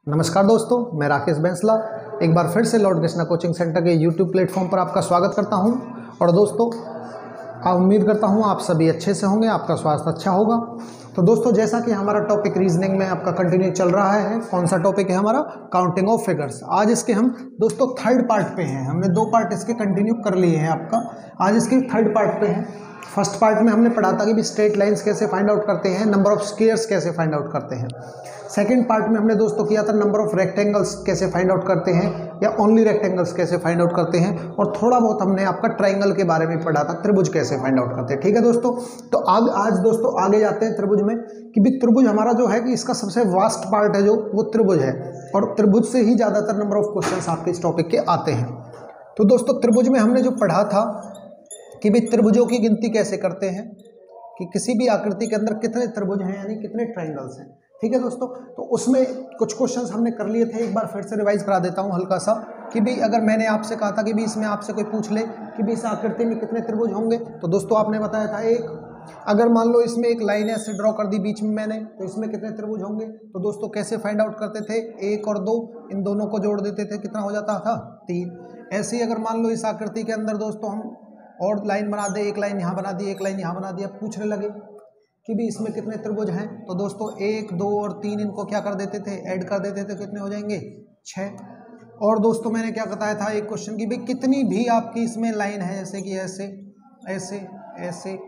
नमस्कार दोस्तों, मैं राकेश बैंसला एक बार फिर से लॉर्ड कृष्णा कोचिंग सेंटर के यूट्यूब प्लेटफॉर्म पर आपका स्वागत करता हूं। और दोस्तों, उम्मीद करता हूं आप सभी अच्छे से होंगे, आपका स्वास्थ्य अच्छा होगा। तो दोस्तों, जैसा कि हमारा टॉपिक रीजनिंग में आपका कंटिन्यू चल रहा है, कौन सा टॉपिक है हमारा? Counting of figures. आज इसके हम दोस्तों थर्ड पार्ट पे हैं। हमने दो पार्ट इसके कंटिन्यू कर लिए हैं आपका, आज इसके थर्ड पार्ट पे हैं। फर्स्ट पार्ट में हमने पढ़ा था कि भी स्ट्रेट लाइंस कैसे फाइंड आउट करते हैं, नंबर ऑफ स्क्वायर्स कैसे फाइंड आउट करते हैं। सेकंड पार्ट में हमने दोस्तों किया था नंबर ऑफ रेक्टेंगल्स कैसे फाइंड आउट करते हैं, या ओनली रेक्टेंगल्स कैसे फाइंड आउट करते हैं। और थोड़ा बहुत हमने आपका ट्राइंगल के बारे में पढ़ा था, त्रिभुज कैसे फाइंड आउट करते हैं। ठीक है दोस्तों, तो आज दोस्तों आगे जाते हैं त्रिभुज में कि भी त्रिभुज हमारा जो है कि इसका सबसे वास्ट पार्ट है जो वो त्रिभुज है, और त्रिभुज से ही ज़्यादातर नंबर ऑफ क्वेश्चन आपके इस टॉपिक के आते हैं। तो दोस्तों, त्रिभुज में हमने जो पढ़ा था कि भी त्रिभुजों की गिनती कैसे करते हैं, कि किसी भी आकृति के अंदर कितने त्रिभुज हैं, यानी कितने ट्रायंगल्स हैं। ठीक है दोस्तों, तो उसमें कुछ क्वेश्चंस हमने कर लिए थे, एक बार फिर से रिवाइज करा देता हूं हल्का सा कि भी अगर मैंने आपसे कहा था कि भी इसमें आपसे कोई पूछ ले कि भी इस आकृति में कितने त्रिभुज होंगे, तो दोस्तों आपने बताया था एक। अगर मान लो इसमें एक लाइन ऐसे ड्रॉ कर दी बीच में मैंने, तो इसमें कितने त्रिभुज होंगे? तो दोस्तों कैसे फाइंड आउट करते थे? 1 और 2, इन दोनों को जोड़ देते थे, कितना हो जाता था? 3। ऐसे ही अगर मान लो इस आकृति के अंदर दोस्तों हम और लाइन बना दे, एक लाइन यहाँ बना दी, एक लाइन यहाँ बना दी, अब पूछने लगे कि भी इसमें कितने त्रिभुज हैं, तो दोस्तों 1, 2 और 3 इनको क्या कर देते थे? ऐड कर देते थे, कितने हो जाएंगे? 6। और दोस्तों मैंने क्या बताया था एक क्वेश्चन की भी, कितनी भी आपकी इसमें लाइन है, जैसे कि ऐसे ऐसे ऐसे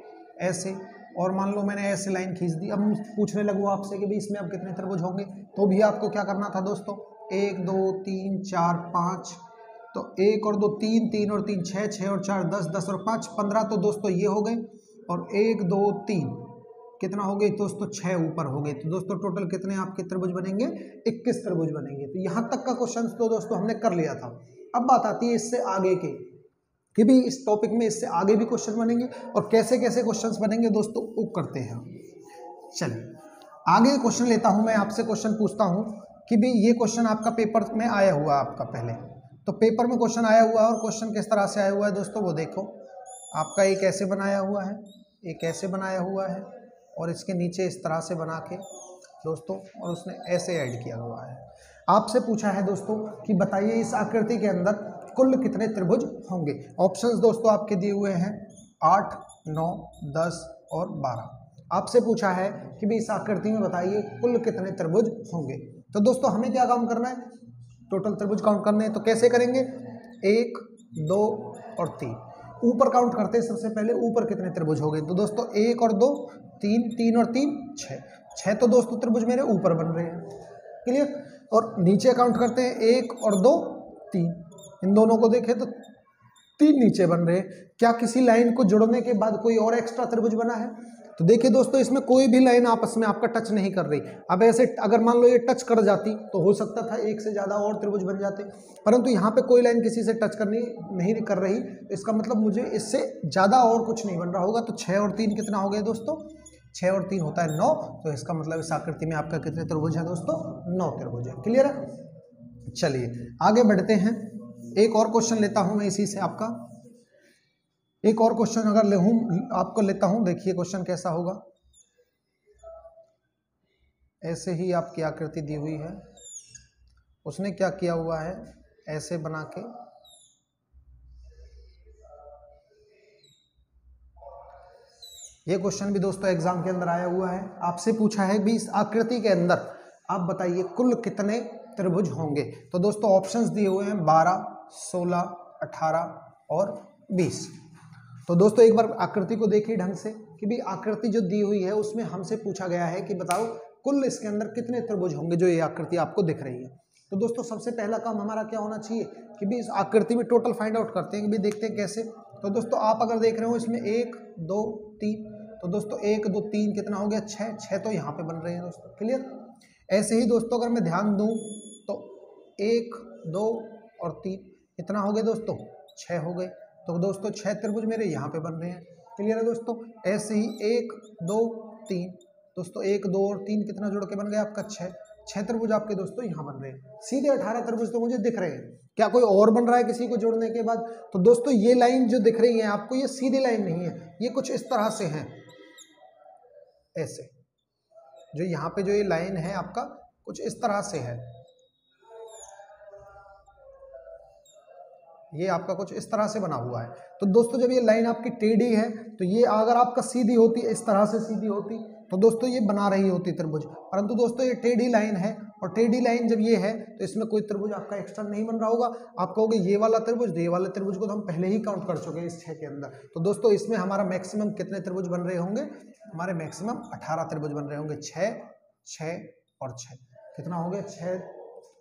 ऐसे, और मान लो मैंने ऐसे लाइन खींच दी, अब पूछने लगूँ आपसे कि भी इसमें अब कितने त्रिभुज होंगे, तो भी आपको क्या करना था दोस्तों? 1, 2, 3, 4, 5, तो 1 और 2 3, 3 और 3 6, 6 और 4 10, 10 और 5 15, तो दोस्तों ये हो गए। और 1, 2, 3 कितना हो गए दोस्तों? 6 ऊपर हो गए। तो दोस्तों टोटल कितने आपके त्रिभुज बनेंगे? 21 त्रिभुज बनेंगे। तो यहाँ तक का क्वेश्चन तो दोस्तों हमने कर लिया था। अब बात आती है इससे आगे के, कि भी इस टॉपिक में इससे आगे भी क्वेश्चन बनेंगे, और कैसे कैसे क्वेश्चन बनेंगे दोस्तों वो करते हैं। चलिए आगे क्वेश्चन लेता हूँ मैं आपसे, क्वेश्चन पूछता हूँ कि भी ये क्वेश्चन आपका पेपर में आया हुआ है आपका पहले, तो पेपर में क्वेश्चन आया हुआ है, और क्वेश्चन किस तरह से आया हुआ है दोस्तों वो देखो। आपका एक ऐसे बनाया हुआ है, एक ऐसे बनाया हुआ है, और इसके नीचे इस तरह से बना के दोस्तों, और उसने ऐसे ऐड किया हुआ है। आपसे पूछा है दोस्तों कि बताइए इस आकृति के अंदर कुल कितने त्रिभुज होंगे। ऑप्शंस दोस्तों आपके दिए हुए हैं 8, 9, 10 और 12। आपसे पूछा है कि भी इस आकृति में बताइए कुल कितने त्रिभुज होंगे। तो दोस्तों हमें क्या काम करना है? टोटल त्रिभुज काउंट करने हैं। तो कैसे करेंगे? 1, 2 और 3। ऊपर काउंट करते हैं सबसे पहले, ऊपर कितने त्रिभुज हो गए? तो दोस्तों 1 और 2 3, 3 और 3 6, 6 तो दोस्तों त्रिभुज मेरे ऊपर बन रहे हैं। क्लियर? और नीचे काउंट करते हैं 1 और 2 3, इन दोनों को देखें तो 3 नीचे बन रहे हैं। क्या किसी लाइन को जोड़ने के बाद कोई और एक्स्ट्रा त्रिभुज बना है? तो देखिए दोस्तों, इसमें कोई भी लाइन आपस में आपका टच नहीं कर रही। अब ऐसे अगर मान लो ये टच कर जाती तो हो सकता था एक से ज़्यादा और त्रिभुज बन जाते, परंतु यहाँ पे कोई लाइन किसी से टच करनी नहीं कर रही, तो इसका मतलब मुझे इससे ज़्यादा और कुछ नहीं बन रहा होगा। तो 6 और 3 कितना हो गए दोस्तों? 6 और 3 होता है 9। तो इसका मतलब इस आकृति में आपका कितने त्रिभुज है दोस्तों? 9 त्रिभुज है। क्लियर है? चलिए आगे बढ़ते हैं। एक और क्वेश्चन लेता हूँ मैं इसी से आपका, एक और क्वेश्चन अगर ले हूँ आपको लेता हूँ। देखिए क्वेश्चन कैसा होगा। ऐसे ही आपकी आकृति दी हुई है, उसने क्या किया हुआ है, ऐसे बना के ये क्वेश्चन भी दोस्तों एग्जाम के अंदर आया हुआ है। आपसे पूछा है भी इस आकृति के अंदर आप बताइए कुल कितने त्रिभुज होंगे। तो दोस्तों ऑप्शंस दिए हुए हैं 12, 16, 18 और 20। तो दोस्तों एक बार आकृति को देखिए ढंग से कि भी आकृति जो दी हुई है उसमें हमसे पूछा गया है कि बताओ कुल इसके अंदर कितने त्रिभुज होंगे, जो ये आकृति आपको दिख रही है। तो दोस्तों सबसे पहला काम हमारा क्या होना चाहिए कि भी इस आकृति में टोटल फाइंड आउट करते हैं कि भी देखते हैं कैसे। तो दोस्तों आप अगर देख रहे हो इसमें 1, 2, 3, तो दोस्तों 1, 2, 3 कितना हो गया? 6, 6 तो यहाँ पे बन रहे हैं दोस्तों। क्लियर? ऐसे ही दोस्तों अगर मैं ध्यान दूँ तो 1, 2 और 3 कितना हो गए दोस्तों? 6 हो गए। तो दोस्तों 6 त्रिभुज मेरे यहाँ पे बन रहे हैं। क्लियर है दोस्तों? ऐसे ही 1, 2, 3, दोस्तों 1, 2 और 3 कितना जोड़ के बन गया आपका? 6, 6 त्रिभुज आपके दोस्तों यहाँ बन रहे हैं। सीधे 18 त्रिभुज तो मुझे दिख रहे हैं। क्या कोई और बन रहा है किसी को जोड़ने के बाद? तो दोस्तों ये लाइन जो दिख रही है आपको, ये सीधी लाइन नहीं है, ये कुछ इस तरह से है, ऐसे जो यहाँ पे जो ये लाइन है आपका कुछ इस तरह से है। ये आपका कुछ इस तरह से बना हुआ है। तो दोस्तों जब ये लाइन आपकी टेढ़ी है तो ये अगर आपका सीधी होती, इस तरह से सीधी होती, तो दोस्तों ये बना रही होती त्रिभुज, परंतु दोस्तों ये टेढ़ी लाइन है, और टेढ़ी लाइन जब ये है तो इसमें कोई त्रिभुज आपका एक्स्ट्रा नहीं बन रहा होगा। आप कहोगे ये वाला त्रिभुज, ये वाले त्रिभुज को तो हम पहले ही काउंट कर चुके हैं इस 6 के अंदर। तो दोस्तों इसमें हमारा मैक्सिमम कितने त्रिभुज बन रहे होंगे? हमारे मैक्सिमम 18 त्रिभुज बन रहे होंगे। 6, 6 और 6 कितना हो गया? 6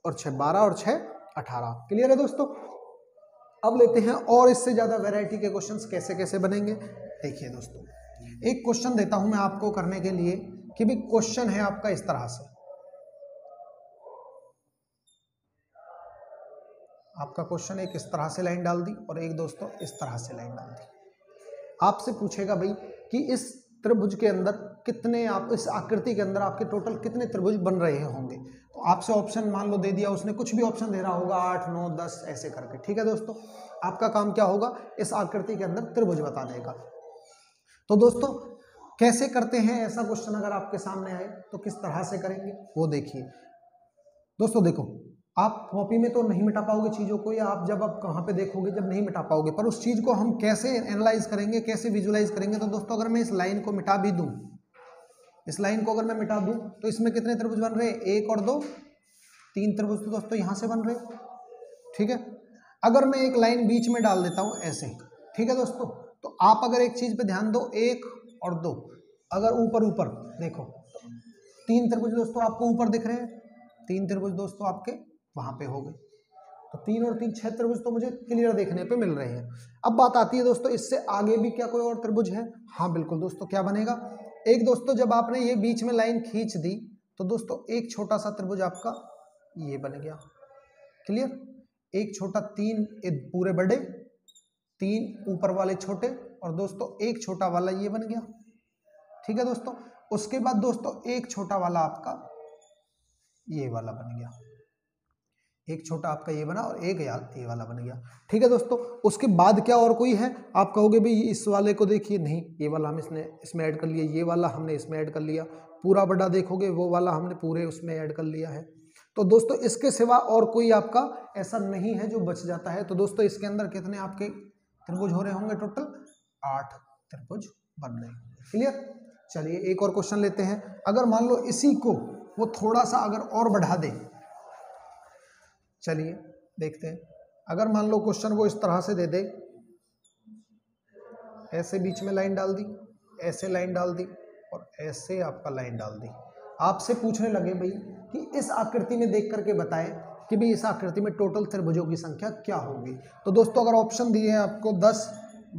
और 6 12 और 6 18। क्लियर है दोस्तों? अब लेते हैं और इससे ज्यादा वैरायटी के क्वेश्चंस कैसे कैसे बनेंगे। देखिए दोस्तों, एक क्वेश्चन देता हूं मैं आपको करने के लिए कि भी क्वेश्चन है आपका इस तरह से, आपका क्वेश्चन एक इस तरह से लाइन डाल दी और एक दोस्तों इस तरह से लाइन डाल दी। आपसे पूछेगा भाई कि इस त्रिभुज के अंदर कितने, आप इस आकृति के अंदर आपके टोटल कितने त्रिभुज बन रहे होंगे। तो आपसे ऑप्शन मान लो दे दिया उसने, कुछ भी ऑप्शन दे रहा होगा 8 9 10 ऐसे करके। ठीक है दोस्तों, आपका काम क्या होगा? इस आकृति के अंदर त्रिभुज बताने का। तो दोस्तों कैसे करते हैं ऐसा क्वेश्चन अगर आपके सामने आए तो किस तरह से करेंगे वो देखिए। दोस्तों देखो, आप कॉपी में तो नहीं मिटा पाओगे चीज़ों को, या आप जब आप कहाँ पे देखोगे जब नहीं मिटा पाओगे, पर उस चीज़ को हम कैसे एनालाइज करेंगे, कैसे विजुलाइज करेंगे। तो दोस्तों अगर मैं इस लाइन को मिटा भी दूं, इस लाइन को अगर मैं मिटा दूं तो इसमें कितने त्रिभुज बन रहे हैं? 1 और 2 3 त्रिभुज तो दोस्तों यहाँ से बन रहे। ठीक है, अगर मैं एक लाइन बीच में डाल देता हूँ ऐसे, ठीक है दोस्तों, तो आप अगर एक चीज़ पे ध्यान दो, 1 और 2 अगर ऊपर ऊपर देखो तो 3 त्रिभुज दोस्तों आपको ऊपर दिख रहे हैं, 3 त्रिभुज दोस्तों आपके वहां पे हो गए। तो 3 और 3 6 त्रिभुज तो मुझे क्लियर देखने पे मिल रहे हैं। अब बात आती है दोस्तों, इससे आगे भी क्या कोई और त्रिभुज है? हाँ बिल्कुल दोस्तों, क्या बनेगा? एक दोस्तों जब आपने ये बीच में लाइन खींच दी तो दोस्तों एक छोटा सा त्रिभुज आपका ये बन गया। क्लियर? एक छोटा, 3 पूरे बड़े, 3 ऊपर वाले छोटे, और दोस्तों एक छोटा वाला ये बन गया। ठीक है दोस्तों, उसके बाद दोस्तों एक छोटा वाला आपका ये वाला बन गया, एक छोटा आपका ये बना और एक ये वाला बन गया। ठीक है दोस्तों, उसके बाद क्या और कोई है? आप कहोगे भाई इस वाले को देखिए, नहीं ये वाला हम इसमें ऐड कर लिया, ये वाला हमने इसमें ऐड कर लिया। पूरा बड़ा देखोगे वो वाला हमने पूरे उसमें ऐड कर लिया है। तो दोस्तों इसके सिवा और कोई आपका ऐसा नहीं है जो बच जाता है। तो दोस्तों इसके अंदर कितने आपके त्रिभुज हो रहे होंगे? टोटल 8 त्रिभुज बन रहे हैं। क्लियर? चलिए एक और क्वेश्चन लेते हैं। अगर मान लो इसी को वो थोड़ा सा अगर और बढ़ा दे, चलिए देखते हैं। अगर मान लो क्वेश्चन वो इस तरह से दे दे, ऐसे बीच में लाइन डाल दी, ऐसे लाइन डाल दी और ऐसे आपका लाइन डाल दी। आपसे पूछने लगे भाई कि इस आकृति में देख करके बताएं कि भाई इस आकृति में टोटल त्रिभुजों की संख्या क्या होगी। तो दोस्तों अगर ऑप्शन दिए हैं आपको 10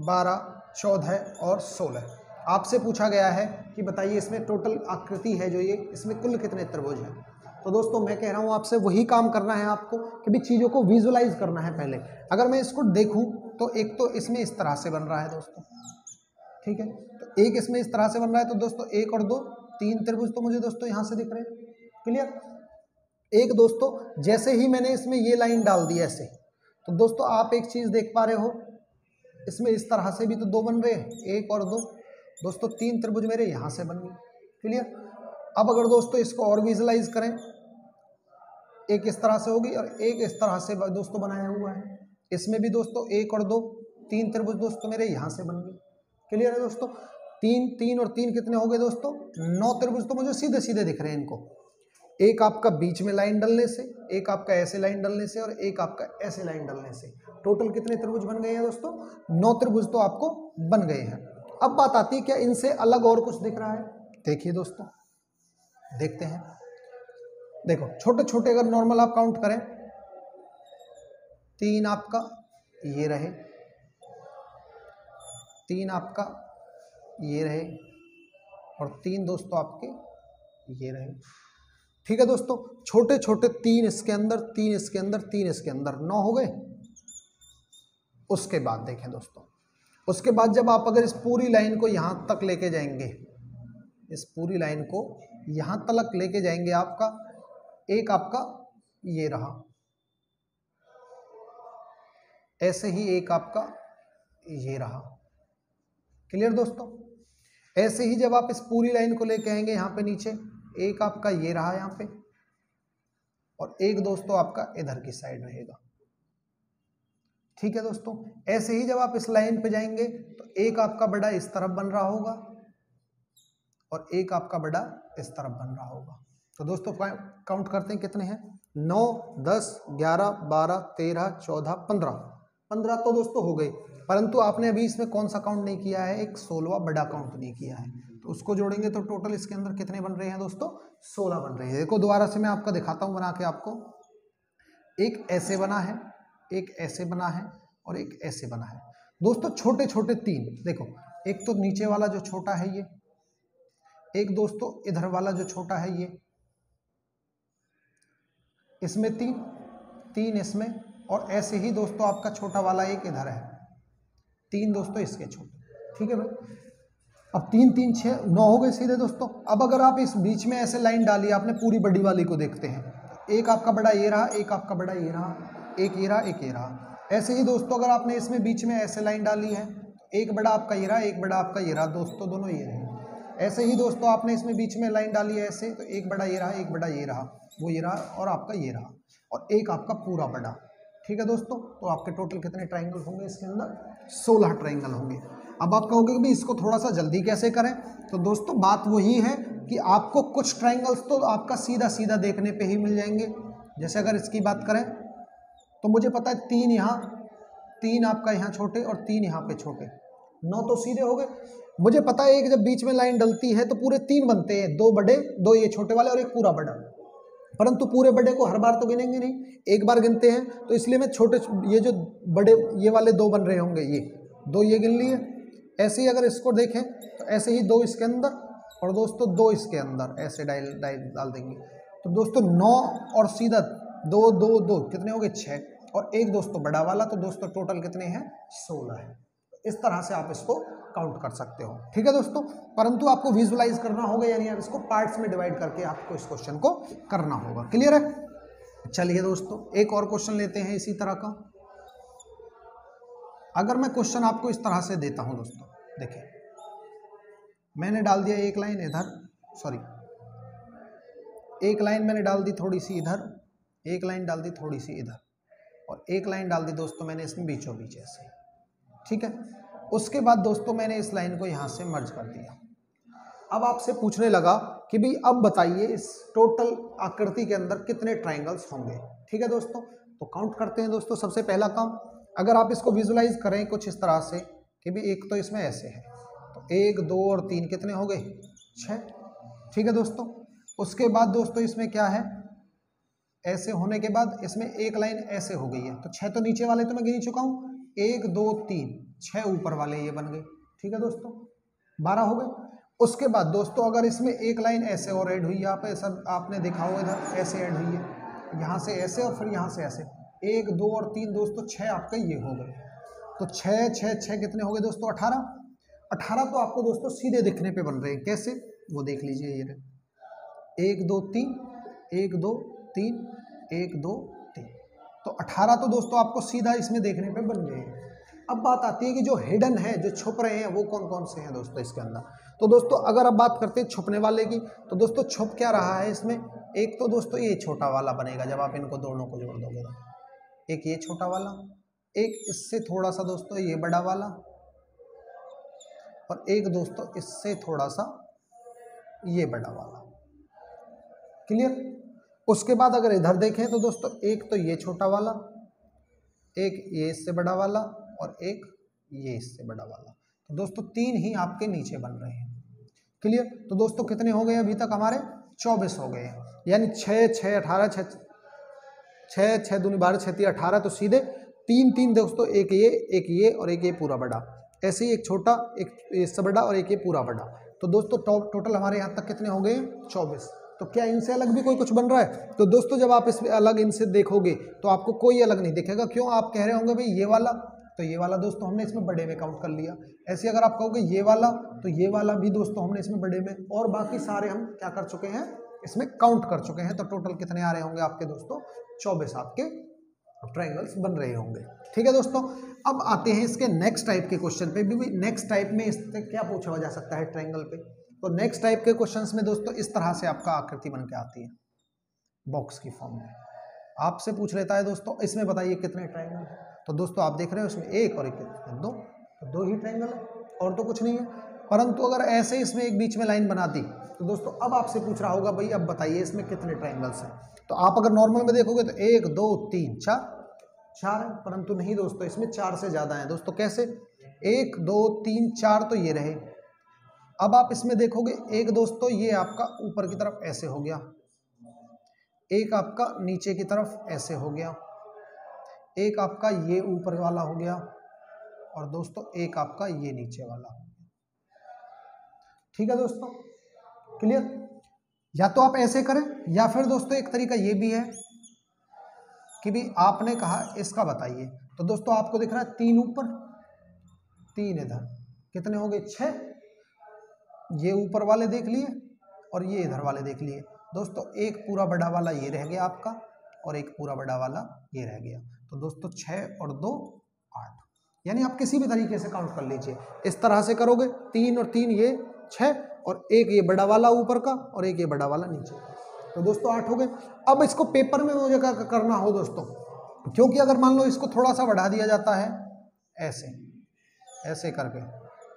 12 14 और 16, आपसे पूछा गया है कि बताइए इसमें टोटल आकृति है जो ये, इसमें कुल कितने त्रिभुज हैं। तो दोस्तों मैं कह रहा हूँ आपसे वही काम करना है आपको कि भी चीज़ों को विजुलाइज करना है पहले। अगर मैं इसको देखूँ तो एक तो इसमें इस तरह से बन रहा है दोस्तों, ठीक है, तो एक इसमें इस तरह से बन रहा है। तो दोस्तों 1 और 2 3 त्रिभुज तो मुझे दोस्तों यहाँ से दिख रहे हैं। क्लियर? एक दोस्तों जैसे ही मैंने इसमें ये लाइन डाल दी ऐसे, तो दोस्तों आप एक चीज़ देख पा रहे हो, इसमें इस तरह से भी तो 2 बन रहे हैं, 1 और 2 दोस्तों 3 त्रिभुज मेरे यहाँ से बन गए। क्लियर? अब अगर दोस्तों इसको और विजुलाइज करें, एक इस तरह से होगी और एक इस तरह से दोस्तों बनाया हुआ है। इसमें भी दोस्तों 1 और 2 3 त्रिभुज दोस्तों मेरे यहाँ से बन गए। क्लियर है दोस्तों? 3 3 और 3 कितने हो गए दोस्तों? 9 त्रिभुज तो मुझे सीधे सीधे दिख रहे हैं इनको। एक आपका बीच में लाइन डलने से, एक आपका ऐसे लाइन डलने से और एक आपका ऐसे लाइन डलने से टोटल कितने त्रिभुज बन गए हैं दोस्तों? 9 त्रिभुज तो आपको बन गए हैं। अब बात आती है क्या इनसे अलग और कुछ दिख रहा है? देखिए दोस्तों, देखते हैं। देखो छोटे छोटे अगर नॉर्मल आप काउंट करें, 3 आपका ये रहे, 3 आपका ये रहे और 3 दोस्तों आपके ये रहे। ठीक है दोस्तों, छोटे छोटे 3 इसके अंदर, 3 इसके अंदर, 3 इसके अंदर, 9 हो गए। उसके बाद देखें दोस्तों, उसके बाद जब आप अगर इस पूरी लाइन को यहां तक लेके जाएंगे, इस पूरी लाइन को यहां तक लेके जाएंगे, आपका एक आपका ये रहा, ऐसे ही एक आपका ये रहा। क्लियर दोस्तों? ऐसे ही जब आप इस पूरी लाइन को लेके आएंगे यहाँ पे नीचे, एक आपका ये रहा यहाँ पे और एक दोस्तों आपका इधर की साइड रहेगा। ठीक है दोस्तों, ऐसे ही जब आप इस लाइन पे जाएंगे तो एक आपका बड़ा इस तरफ बन रहा होगा और एक आपका बड़ा इस तरफ बन रहा होगा। तो दोस्तों काउंट करते हैं कितने हैं, 9, 10, 11, 12, 13, 14, 15। 15 तो दोस्तों हो गए, परंतु आपने अभी इसमें कौन सा काउंट नहीं किया है, एक 16वां बड़ा काउंट नहीं किया है। तो उसको जोड़ेंगे तो टोटल इसके अंदर कितने बन रहे हैं दोस्तों, 16 बन रहे हैं। देखो दोबारा से मैं आपका दिखाता हूँ बना के आपको। एक ऐसे बना है, एक ऐसे बना है और एक ऐसे बना है दोस्तों, छोटे छोटे 3। देखो एक तो नीचे वाला जो छोटा है ये, एक दोस्तों इधर वाला जो छोटा है ये, इसमें 3 इसमें, और ऐसे ही दोस्तों आपका छोटा वाला एक इधर है, 3 दोस्तों इसके छोटे। ठीक है भाई, अब 3 3 6 9 हो गए सीधे दोस्तों। अब अगर आप इस बीच में ऐसे लाइन डाली, आपने पूरी बड़ी वाली को देखते हैं, एक आपका बड़ा ये रहा, एक आपका बड़ा ये रहा, एक ये रहा, एक ये रहा। ऐसे ही दोस्तों अगर आपने इसमें बीच में ऐसे लाइन डाली है, एक बड़ा आपका ये रहा, एक बड़ा आपका ये रहा दोस्तों, दोनों ये रहे। ऐसे ही दोस्तों आपने इसमें बीच में लाइन डाली है ऐसे, तो एक बड़ा ये रहा, एक बड़ा ये रहा, वो ये रहा और आपका ये रहा, और एक आपका पूरा बड़ा। ठीक है दोस्तों, तो आपके टोटल कितने ट्राइंगल होंगे इसके अंदर, 16 ट्राइंगल होंगे। अब आप कहोगे कि भाई इसको थोड़ा सा जल्दी कैसे करें, तो दोस्तों बात वही है कि आपको कुछ ट्राइंगल्स तो आपका सीधा सीधा देखने पे ही मिल जाएंगे। जैसे अगर इसकी बात करें तो मुझे पता है 3 यहाँ, 3 आपका यहाँ छोटे और 3 यहाँ पे छोटे, 9 तो सीधे हो गए। मुझे पता है एक जब बीच में लाइन डलती है तो पूरे 3 बनते हैं, 2 बड़े, 2 ये छोटे वाले और एक पूरा बड़ा, परंतु पूरे बड़े को हर बार तो गिनेंगे नहीं, एक बार गिनते हैं, तो इसलिए मैं छोटे ये जो बड़े ये वाले 2 बन रहे होंगे, ये 2 ये गिन लिए। ऐसे ही अगर इसको देखें तो ऐसे ही 2 इसके अंदर और दोस्तों 2 इसके अंदर ऐसे डाल देंगे, तो दोस्तों 9 और सीधा 2 2 2 कितने हो गए, 6, और एक दोस्तों बड़ा वाला, तो दोस्तों टोटल कितने हैं, 16 है। इस तरह से आप इसको काउंट कर सकते हो। ठीक है दोस्तों, परंतु आपको विजुअलाइज करना होगा, यानी आप इसको पार्ट्स में डिवाइड करके आपको इस क्वेश्चन को करना होगा। क्लियर है। चलिए दोस्तों एक और क्वेश्चन लेते हैं इसी तरह का। अगर मैं क्वेश्चन आपको इस तरह से देता हूं दोस्तों, देखिए मैंने डाल दिया एक लाइन इधर, सॉरी एक लाइन मैंने डाल दी थोड़ी सी इधर, एक लाइन डाल दी थोड़ी सी इधर, और एक लाइन डाल दी दोस्तों मैंने इसमें बीचों बीच ऐसे। ठीक है, उसके बाद दोस्तों मैंने इस लाइन को यहाँ से मर्ज कर दिया। अब आपसे पूछने लगा कि भाई अब बताइए इस टोटल आकृति के अंदर कितने ट्राइंगल्स होंगे। ठीक है दोस्तों, तो काउंट करते हैं दोस्तों। सबसे पहला काम, अगर आप इसको विजुलाइज करें कुछ इस तरह से कि भाई एक तो इसमें ऐसे है, तो 1 2 और 3 कितने हो गए, 6। ठीक है दोस्तों, उसके बाद दोस्तों इसमें क्या है, ऐसे होने के बाद इसमें एक लाइन ऐसे हो गई है, तो 6 तो नीचे वाले तो मैं गिन ही चुका हूँ, 1 2 3 6 ऊपर वाले ये बन गए। ठीक है दोस्तों, 12 हो गए। उसके बाद दोस्तों अगर इसमें एक लाइन ऐसे और ऐड हुई, यहाँ पे सब आपने देखा हो इधर ऐसे ऐड हुई है, यहाँ से ऐसे और फिर यहाँ से ऐसे, 1 2 और 3 दोस्तों 6 आपके ये हो गए। तो 6 6 6 कितने हो गए दोस्तों, 18। 18 तो आपको दोस्तों सीधे दिखने पे बन रहे हैं, कैसे वो देख लीजिए, ये 1 2 3 1 2 3 1 2 3, तो 18 तो दोस्तों आपको सीधा इसमें देखने पे बन गए हैं। अब बात आती है कि जो हिडन है, जो छुप रहे हैं, वो कौन कौन से हैं दोस्तों इसके अंदर। तो दोस्तों अगर अब बात करते हैं छुपने वाले की, तो दोस्तों छुप क्या रहा है इसमें, एक तो दोस्तों ये छोटा वाला बनेगा जब आप इनको दोनों को जोड़ दोगे, तो एक ये छोटा वाला, एक इससे थोड़ा सा दोस्तों ये बड़ा वाला, और एक दोस्तों इससे थोड़ा सा ये बड़ा वाला। क्लियर। उसके बाद अगर इधर देखें तो दोस्तों एक तो ये छोटा वाला, एक ये इससे बड़ा वाला, और एक ये इससे बड़ा वाला, तो दोस्तों 3 ही आपके नीचे बन रहे हैं। क्लियर। तो दोस्तों कितने हो गए अभी तक हमारे, 24 हो गए हैं, यानी 6 6 18 6 6 6 दूनी 12 6 3 18, तो सीधे 3 3 दोस्तों, एक ये और एक ये पूरा बड़ा, ऐसे ही एक छोटा, एक इससे बड़ा और एक ये पूरा बड़ा। तो दोस्तों टोटल हमारे यहाँ तक कितने हो गए, 24। तो क्या इनसे अलग भी कोई कुछ बन रहा है, तो दोस्तों जब आप इसमें अलग इनसे देखोगे तो आपको कोई अलग नहीं दिखेगा। क्यों, आप कह रहे होंगे भाई ये वाला, तो ये वाला दोस्तों हमने इसमें बड़े में काउंट कर लिया। ऐसे अगर आप कहोगे ये वाला, तो ये वाला भी दोस्तों हमने इसमें बड़े में, और बाकी सारे हम क्या कर चुके हैं, इसमें काउंट कर चुके हैं। तो टोटल कितने आ रहे होंगे आपके दोस्तों, 24 आपके ट्राइंगल्स बन रहे होंगे। ठीक है दोस्तों, अब आते हैं इसके नेक्स्ट टाइप के क्वेश्चन पे भी। नेक्स्ट टाइप में इससे क्या पूछा जा सकता है ट्राइंगल पे, तो नेक्स्ट टाइप के क्वेश्चंस में दोस्तों इस तरह से आपका आकृति बन के आती है, बॉक्स की फॉर्म में। आपसे पूछ लेता है दोस्तों इसमें बताइए कितने ट्राइंगल है, तो दोस्तों आप देख रहे हो इसमें एक और एक दो, तो दो ही ट्रायंगल है और तो कुछ नहीं है। परंतु अगर ऐसे इसमें एक बीच में लाइन बना दी तो दोस्तों अब आपसे पूछ रहा होगा भाई अब बताइए इसमें कितने ट्रायंगल्स हैं। तो आप अगर नॉर्मल में देखोगे तो 1 2 3 4 4 है, परंतु नहीं दोस्तों इसमें 4 से ज़्यादा है। दोस्तों कैसे? 1 2 3 4 तो ये रहे। अब आप इसमें देखोगे एक दोस्तों ये आपका ऊपर की तरफ ऐसे हो गया, एक आपका नीचे की तरफ ऐसे हो गया, एक आपका ये ऊपर वाला हो गया और दोस्तों एक आपका ये नीचे वाला। ठीक है दोस्तों, क्लियर? या तो आप ऐसे करें या फिर दोस्तों एक तरीका ये भी है कि भी आपने कहा इसका बताइए। तो दोस्तों आपको दिख रहा है 3 ऊपर 3 इधर, कितने हो गए? 6। ये ऊपर वाले देख लिए और ये इधर वाले देख लिए। दोस्तों एक पूरा बड़ा वाला ये रह गया आपका और एक पूरा बड़ा वाला ये रह गया। तो दोस्तों 6 और 2 8, यानी आप किसी भी तरीके से काउंट कर लीजिए। इस तरह से करोगे 3 और 3 ये 6 और एक ये बड़ा वाला ऊपर का और एक ये बड़ा वाला नीचे, तो दोस्तों 8 हो गए। अब इसको पेपर में मुझे करना हो दोस्तों, क्योंकि अगर मान लो इसको थोड़ा सा बढ़ा दिया जाता है ऐसे ऐसे करके,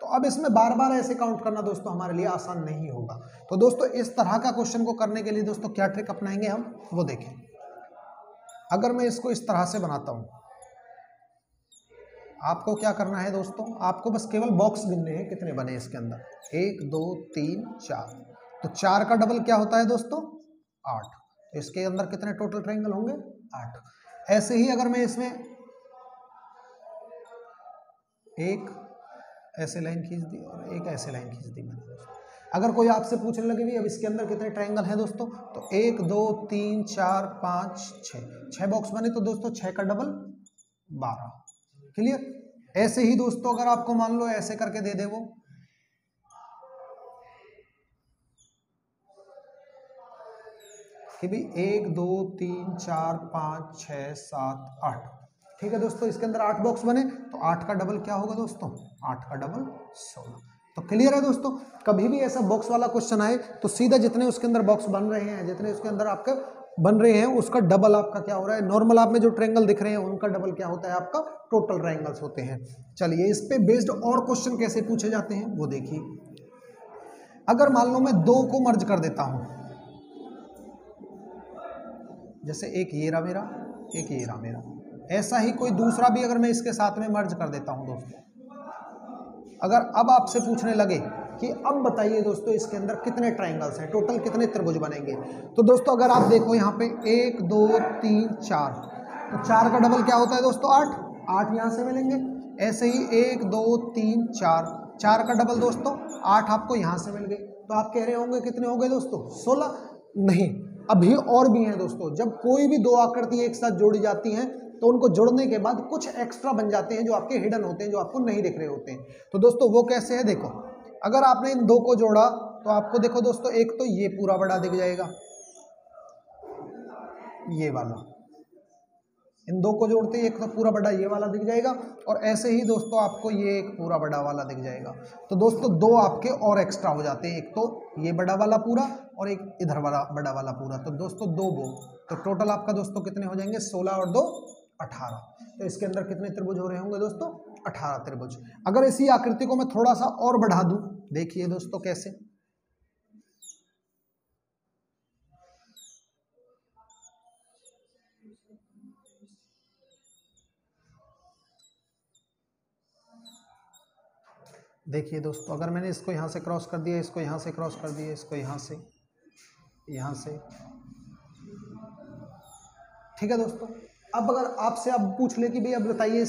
तो अब इसमें बार बार ऐसे काउंट करना दोस्तों हमारे लिए आसान नहीं होगा। तो दोस्तों इस तरह का क्वेश्चन को करने के लिए दोस्तों क्या ट्रिक अपनाएंगे हम, वो देखें। अगर मैं इसको इस तरह से बनाता हूं, आपको क्या करना है दोस्तों, आपको बस केवल बॉक्स गिनने हैं कितने बने इसके अंदर, 1 2 3 4। तो 4 का डबल क्या होता है दोस्तों? 8। तो इसके अंदर कितने टोटल ट्रायंगल होंगे? 8। ऐसे ही अगर मैं इसमें एक ऐसे लाइन खींच दी और एक ऐसे लाइन खींच दी मैंने दोस्तों, अगर कोई आपसे पूछने लगे भी अब इसके अंदर कितने ट्रायंगल हैं दोस्तों, तो 1 2 3 4 5 6 बॉक्स बने, तो दोस्तों 6 का डबल 12। क्लियर? ऐसे ही दोस्तों अगर आपको मान लो ऐसे करके दे दे वो, कि भी 1 2 3 4 5 6 7 8, ठीक है दोस्तों, इसके अंदर 8 बॉक्स बने, तो 8 का डबल क्या होगा दोस्तों? 8 का डबल 16। तो क्लियर है दोस्तों, कभी भी ऐसा बॉक्स वाला क्वेश्चन आए तो सीधा जितने उसके अंदर बॉक्स बन रहे हैं, जितने उसके अंदर आपके बन रहे हैं उसका डबल आपका क्या हो रहा है, नॉर्मल आप में जो ट्रायंगल दिख रहे हैं उनका डबल क्या होता है आपका टोटल ट्रायंगल्स होते हैं। चलिए इस पे बेस्ड और क्वेश्चन कैसे पूछे जाते हैं वो देखिए। अगर मान लो मैं 2 को मर्ज कर देता हूं, जैसे एक ये रहा मेरा, एक ये रहा मेरा, ऐसा ही कोई दूसरा भी अगर मैं इसके साथ में मर्ज कर देता हूं दोस्तों, अगर अब आपसे पूछने लगे कि अब बताइए दोस्तों इसके अंदर कितने ट्रायंगल्स हैं, टोटल कितने त्रिभुज बनेंगे, तो दोस्तों अगर आप देखो यहाँ पे 1 2 3 4, तो 4 का डबल क्या होता है दोस्तों? 8। 8 यहाँ से मिलेंगे। ऐसे ही 1 2 3 4, 4 का डबल दोस्तों 8 आपको यहाँ से मिल गए। तो आप कह रहे होंगे कितने हो गए दोस्तों? 16। नहीं, अभी और भी हैं दोस्तों। जब कोई भी दो आकृति एक साथ जोड़ी जाती हैं तो उनको जोड़ने के बाद कुछ एक्स्ट्रा बन जाते हैं जो आपके हिडन होते हैं, जो आपको नहीं दिख रहे होते हैं। तो दोस्तों वो कैसे है, देखो अगर आपने इन 2 को जोड़ा तो आपको देखो दोस्तों, एक तो ये पूरा बड़ा दिख जाएगा, ये वाला, इन 2 को जोड़ते ही एक तो पूरा बड़ा ये वाला दिख जाएगा, और ऐसे ही दोस्तों आपको ये एक पूरा बड़ा वाला दिख जाएगा। तो दोस्तों 2 आपके और एक्स्ट्रा हो जाते हैं, एक तो ये बड़ा वाला पूरा और एक इधर वाला बड़ा वाला पूरा। तो दोस्तों 2 तो टोटल आपका दोस्तों कितने हो जाएंगे? 16 और 2 18। तो इसके अंदर कितने त्रिभुज हो रहे होंगे दोस्तों? 18 त्रिभुज। अगर इसी आकृति को मैं थोड़ा सा और बढ़ा दूं, देखिए दोस्तों कैसे, देखिए दोस्तों अगर मैंने इसको यहाँ से क्रॉस कर दिया, इसको यहाँ से क्रॉस कर दिया, इसको यहाँ से, ठीक है दोस्तों। अब अगर आपसे अब पूछ ले कि भाई अब बताइए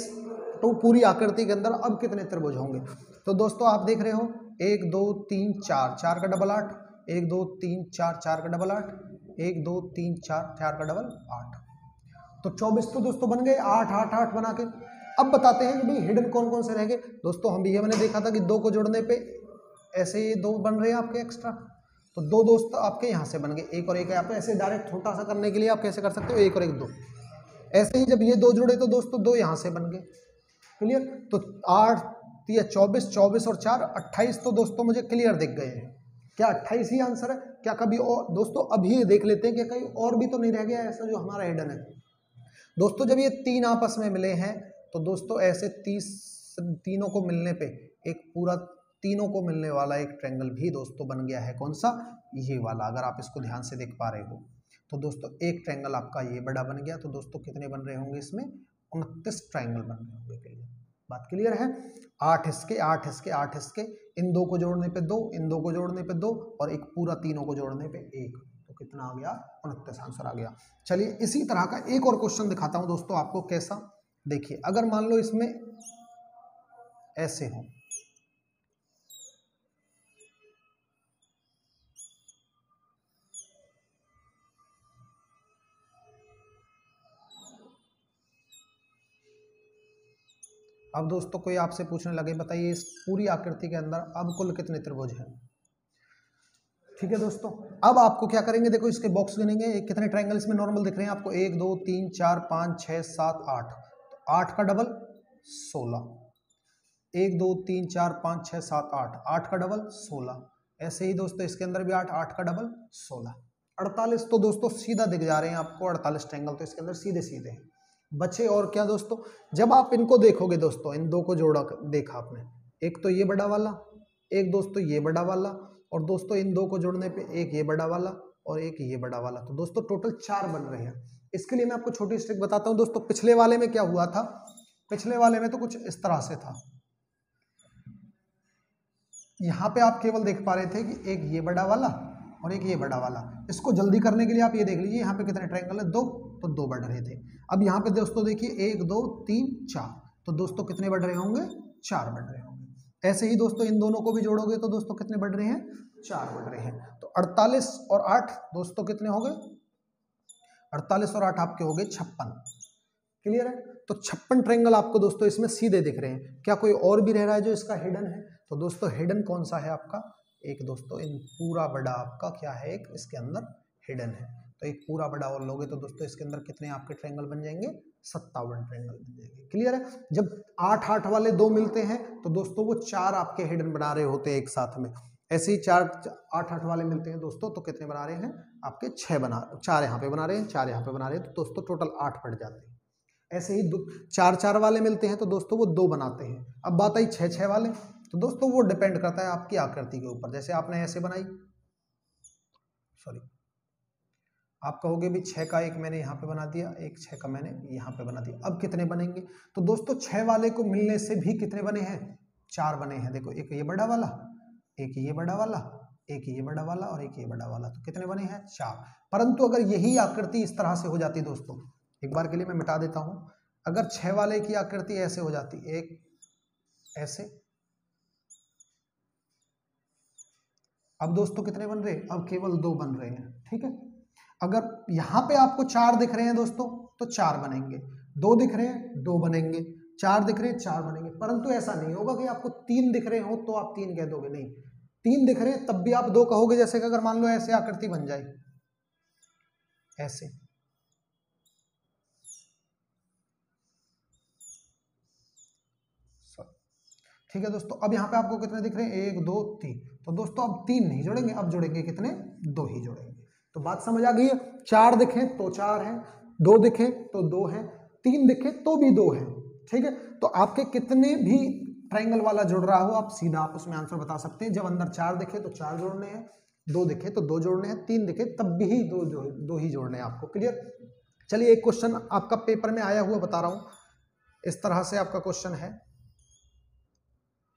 तो पूरी आकृति के अंदर अब कितने त्रिभुज होंगे, तो दोस्तों आप देख रहे हो 1 2 3 4, 4 का डबल 8, 1 2 3 4, 4 का डबल 8, 1 2 3 4, 4 का डबल 8, तो 24 तो दोस्तों बन गए। 8 8 8 बना के अब बताते हैं कि भाई हिडन कौन कौन से रह गए। दोस्तों हम भी ये मैंने देखा था कि 2 को जोड़ने पे ऐसे ये 2 बन रहे हैं आपके एक्स्ट्रा, तो 2 दोस्त आपके यहाँ से बन गए, एक और एक। आप ऐसे डायरेक्ट छोटा सा करने के लिए आप कैसे कर सकते हो, 1 और 1 2। ऐसे ही जब ये 2 जुड़े तो दोस्तों 2 यहाँ से बन गए। क्लियर? तो 8 या 24, 24 और 4 28 तो दोस्तों मुझे क्लियर दिख गए हैं। क्या 28 ही आंसर है? क्या कभी और दोस्तों अभी देख लेते हैं कि कहीं और भी तो नहीं रह गया ऐसा जो हमारा हिडन है। दोस्तों जब ये 3 आपस में मिले हैं तो दोस्तों ऐसे 30 तीनों को मिलने पे एक पूरा तीनों को मिलने वाला एक ट्रायंगल भी दोस्तों बन गया है। कौन सा? ये वाला। अगर आप इसको ध्यान से देख पा रहे हो तो दोस्तों एक ट्रायंगल आपका ये बड़ा बन गया। तो दोस्तों कितने बन रहे होंगे इसमें? 29 ट्रायंगल बन रहे होंगे। क्लियर? बात क्लियर है? 8 इसके 8 इसके 8 इसके, इन दो को जोड़ने पे 2, इन दो को जोड़ने पे 2 और एक पूरा तीनों को जोड़ने पे 1। तो कितना आ गया? 29 आंसर आ गया। चलिए इसी तरह का एक और क्वेश्चन दिखाता हूं दोस्तों आपको कैसा। देखिए अगर मान लो इसमें ऐसे हो, अब दोस्तों कोई आपसे पूछने लगे बताइए इस पूरी आकृति के अंदर अब कुल कितने त्रिभुज हैं? ठीक है दोस्तों, अब आपको क्या करेंगे, देखो इसके बॉक्स गिनेंगे, कितने ट्रायंगल इसमें नॉर्मल दिख रहे हैं आपको? 1 2 3 4 5 6 7 8। तो 8 का डबल 16। 1 2 3 4 5 6 7 8, 8 का डबल 16। ऐसे ही दोस्तों इसके अंदर भी 8, 8 का डबल 16, 48। तो दोस्तों सीधा दिख जा रहे हैं आपको 48 ट्रायंगल तो इसके अंदर सीधे सीधे हैं। बचे और क्या दोस्तों? जब आप इनको देखोगे दोस्तों, इन दो को जोड़ा देखा आपने, एक तो ये बड़ा वाला, एक दोस्तों ये बड़ा वाला, और दोस्तों इन दो को जोड़ने पे एक ये बड़ा वाला और एक ये बड़ा वाला। तो दोस्तों टोटल 4 बन रहे हैं। इसके लिए मैं आपको छोटी स्ट्रिक बताता हूं दोस्तों। पिछले वाले में क्या हुआ था? पिछले वाले में तो कुछ इस तरह से था। यहाँ पे आप केवल देख पा रहे थे कि एक ये बड़ा वाला और एक ये बड़ा वाला। इसको जल्दी करने के लिए आप ये देख लीजिए यहाँ पे कितने ट्रायंगल है? 2, तो 2 बढ़ रहे थे। अब यहाँ पे दोस्तों देखिए 1 2 3 4, तो दोस्तों कितने बढ़ रहे होंगे? 4 बढ़ रहे होंगे। ऐसे ही दोस्तों इन दोनों को भी जोड़ोगे तो दोस्तों कितने बढ़ रहे हैं? 4 बढ़ रहे हैं। तो 48 और 8 दोस्तों कितने हो गए? 48 और 8 आपके हो गए 56। क्लियर है? तो 56 ट्रायंगल आपको दोस्तों इसमें सीधे दिख रहे हैं। क्या कोई और भी रह रहा है जो इसका हिडन है? तो दोस्तों हिडन कौन सा है आपका? एक दोस्तों इन पूरा बड़ा आपका क्या है, एक इसके अंदर हिडन है। तो एक पूरा बड़ा और लोगे तो दोस्तों इसके अंदर कितने आपके ट्रायंगल बन जाएंगे? 57 ट्रायंगल बन जाएंगे। क्लियर है? जब 8 8 वाले 2 मिलते हैं तो दोस्तों वो 4 आपके हिडन बना रहे होते हैं एक साथ में। ऐसे ही 4 8 8 वाले मिलते हैं दोस्तों तो कितने बना रहे हैं? आपके 6 बना, 4 यहाँ पे बना रहे हैं, 4 यहाँ पे बना रहे हैं, तो दोस्तों टोटल 8 बढ़ जाते हैं। ऐसे ही 4 4 वाले मिलते हैं तो दोस्तों वो 2 बनाते हैं। अब बात आई 6 6 वाले, तो दोस्तों वो डिपेंड करता है आपकी आकृति के ऊपर। जैसे आपने ऐसे बनाई, सॉरी आप कहोगे भी 6 का एक मैंने यहाँ पे बना दिया, एक 6 का मैंने यहाँ पे बना दिया, अब कितने बनेंगे? तो दोस्तों 6 वाले को मिलने से भी कितने बने हैं? 4 बने हैं। देखो एक ये बड़ा वाला, एक ये बड़ा वाला, एक ये बड़ा वाला और एक ये बड़ा वाला, तो कितने बने हैं? 4। परंतु अगर यही आकृति इस तरह से हो जाती दोस्तों, एक बार के लिए मैं मिटा देता हूं, अगर 6 वाले की आकृति ऐसे हो जाती, एक ऐसे, अब दोस्तों कितने बन रहे? अब केवल 2 बन रहे हैं। ठीक है? अगर यहां पे आपको 4 दिख रहे हैं दोस्तों तो 4 बनेंगे, 2 दिख रहे हैं 2 बनेंगे, 4 दिख रहे हैं 4 बनेंगे। परंतु ऐसा नहीं होगा कि आपको 3 दिख रहे हो तो आप 3 कह दोगे, नहीं, 3 दिख रहे हैं तब भी आप 2 कहोगे। जैसे कि अगर मान लो ऐसे आकृति बन जाए, ऐसे, ठीक है दोस्तों। अब यहाँ पे आपको कितने दिख रहे हैं? 1 2 3, तो दोस्तों अब 3 नहीं जोड़ेंगे, अब जोड़ेंगे कितने? 2 ही जोड़ेंगे। तो बात समझ आ गई है? 4 दिखे तो 4 है, 2 दिखे तो 2 है, 3 दिखे तो भी 2 है। ठीक है? तो आपके कितने भी ट्रायंगल वाला जुड़ रहा हो आप सीधा आप उसमें आंसर बता सकते हैं। जब अंदर 4 दिखे तो 4 जोड़ने हैं, 2 दिखे तो 2 जोड़ने हैं, 3 दिखे तब भी 2 ही जोड़ने हैं आपको। क्लियर? चलिए एक क्वेश्चन आपका पेपर में आया हुआ बता रहा हूं, इस तरह से आपका क्वेश्चन है,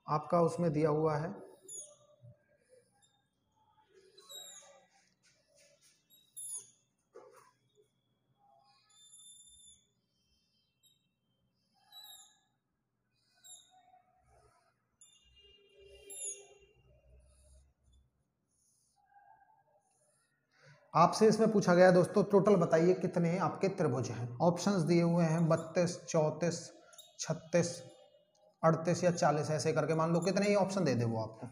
आपका उसमें दिया हुआ है, आपसे इसमें पूछा गया दोस्तों टोटल बताइए कितने आपके त्रिभुज हैं। ऑप्शंस दिए हुए हैं 32 34 36 38 या 40, ऐसे करके मान लो कितने ही ऑप्शन दे दे वो आपको।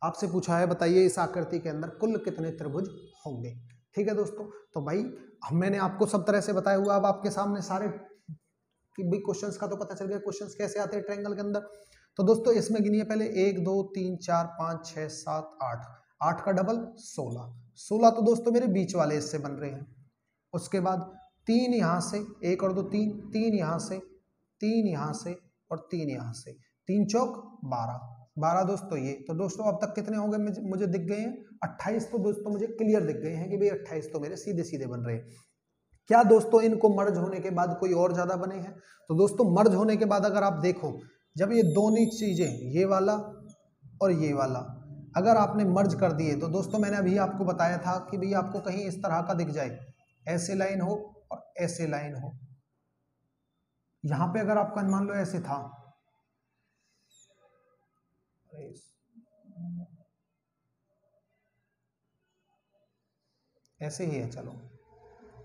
आपसे पूछा है बताइए इस आकृति के अंदर कुल कितने त्रिभुज होंगे। ठीक है दोस्तों, तो भाई मैंने आपको सब तरह से बताया हुआ, अब आपके सामने सारे भी क्वेश्चंस का तो पता चल गया क्वेश्चंस कैसे आते हैं ट्रायंगल के अंदर। तो दोस्तों इसमें गिनिए पहले 1 2 3 4 5 6 7 8, 8 का डबल 16, 16 तो दोस्तों मेरे बीच वाले इससे बन रहे हैं। उसके बाद 3 यहाँ से, 1 और 2 3, 3 यहाँ से, 3 यहाँ से और 3 यहाँ से, 3 चौक 12, 12 दोस्तों ये। तो दोस्तों अब तक कितने हो गए मुझे दिख गए हैं 28। तो दोस्तों मुझे क्लियर दिख गए हैं कि भाई 28 तो मेरे सीधे सीधे बन रहे हैं। क्या दोस्तों इनको मर्ज होने के बाद कोई और ज्यादा बने हैं? तो दोस्तों मर्ज होने के बाद अगर आप देखो, जब ये दोनों चीजें, ये वाला और ये वाला, अगर आपने मर्ज कर दिए तो दोस्तों मैंने अभी आपको बताया था कि भाई आपको कहीं इस तरह का दिख जाए, ऐसे लाइन हो और ऐसे लाइन हो। यहां पे अगर आपका मान लो ऐसे था, ऐसे ही है, चलो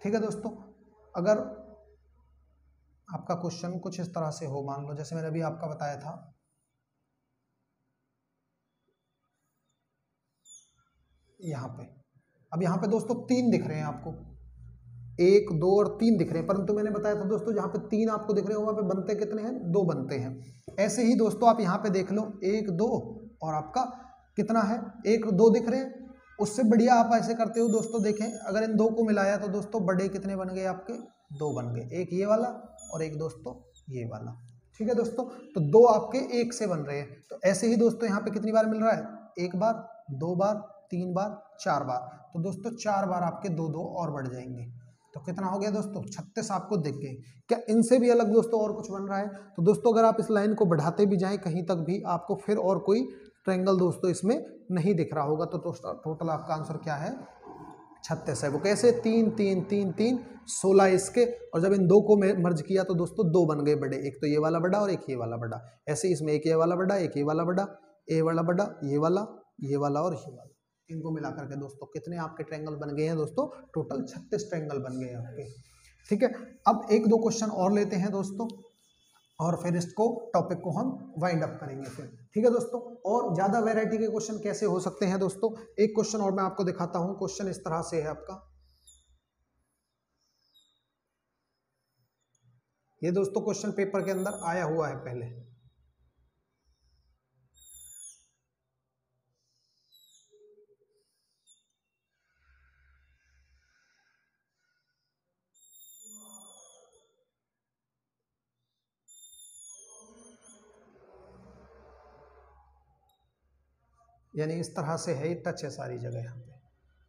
ठीक है दोस्तों। अगर आपका क्वेश्चन कुछ इस तरह से हो, मान लो जैसे मैंने अभी आपका बताया था, यहाँ पे, अब यहाँ पे दोस्तों 3 दिख रहे हैं आपको, 1 2 और 3 दिख रहे हैं, परंतु मैंने बताया था दोस्तों जहाँ पे 3 आपको दिख रहे हो वहाँ पे बनते कितने हैं? 2 बनते हैं। ऐसे ही दोस्तों आप यहाँ पे देख लो, 1 2 और आपका कितना है? 1 2 दिख रहे हैं। उससे बढ़िया आप ऐसे करते हो दोस्तों, देखें अगर इन 2 को मिलाया तो दोस्तों बड़े कितने बन गए आपके? 2 बन गए, एक ये वाला और एक दोस्तों ये वाला। ठीक है दोस्तों, तो 2 आपके 1 से बन रहे हैं। तो ऐसे ही दोस्तों यहाँ पे कितनी बार मिल रहा है? 1 बार, 2 बार, 3 बार, 4 बार। तो दोस्तों 4 बार आपके 2 2 और बढ़ जाएंगे। तो कितना हो गया दोस्तों? 36 आपको दिख गए। क्या इनसे भी अलग दोस्तों और कुछ बन रहा है? तो दोस्तों अगर आप इस लाइन को बढ़ाते भी जाएं कहीं तक भी आपको फिर और कोई ट्रायंगल दोस्तों इसमें नहीं दिख रहा होगा। तो टोटल आपका आंसर क्या है? 36 है। वो कैसे? 3 3 3 3 16 इसके, और जब इन 2 को मर्ज किया तो दोस्तों 2 बन गए बड़े, एक तो ये वाला बड़ा और एक ये वाला बड़ा। ऐसे इसमें एक ये वाला बड़ा, एक ये वाला बड़ा, ये वाला बड़ा, ये वाला और ये वाला, इनको मिलाकर के दोस्तों कितने आपके ट्रायंगल बन गए हैं दोस्तों? टोटल 36 ट्रायंगल बन गए आपके। ठीक है, अब 1 2 क्वेश्चन और लेते हैं दोस्तों, और फिर इसको टॉपिक को हम वाइंड अप करेंगे फिर। ठीक है दोस्तों, और ज्यादा वैरायटी के क्वेश्चन कैसे हो सकते हैं दोस्तों? एक क्वेश्चन और मैं आपको दिखाता हूं। क्वेश्चन इस तरह से है आपका, ये दोस्तों क्वेश्चन पेपर के अंदर आया हुआ है पहले। यानी इस तरह से है, ये टच है सारी जगह,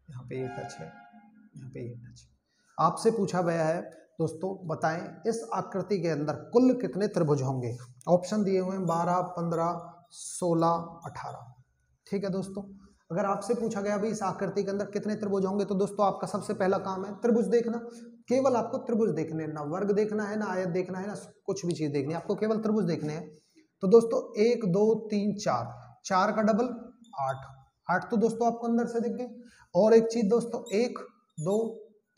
यहाँ पे ये टच है, यहाँ पे ये टच है। आपसे पूछा गया है दोस्तों, बताएं इस आकृति के अंदर कुल कितने त्रिभुज होंगे? ऑप्शन दिए हुए हैं 12 15 16 18। ठीक है दोस्तों, अगर आपसे पूछा गया भाई इस आकृति के अंदर कितने त्रिभुज होंगे, तो दोस्तों आपका सबसे पहला काम है त्रिभुज देखना। केवल आपको त्रिभुज देखने, ना वर्ग देखना है, ना आयत देखना है, ना कुछ भी चीज देखनी है, आपको केवल त्रिभुज देखने हैं। तो दोस्तों 1 2 3 4, 4 का डबल 8, 8 तो दोस्तों आपको अंदर से दिख गए। और एक चीज दोस्तों, 1 2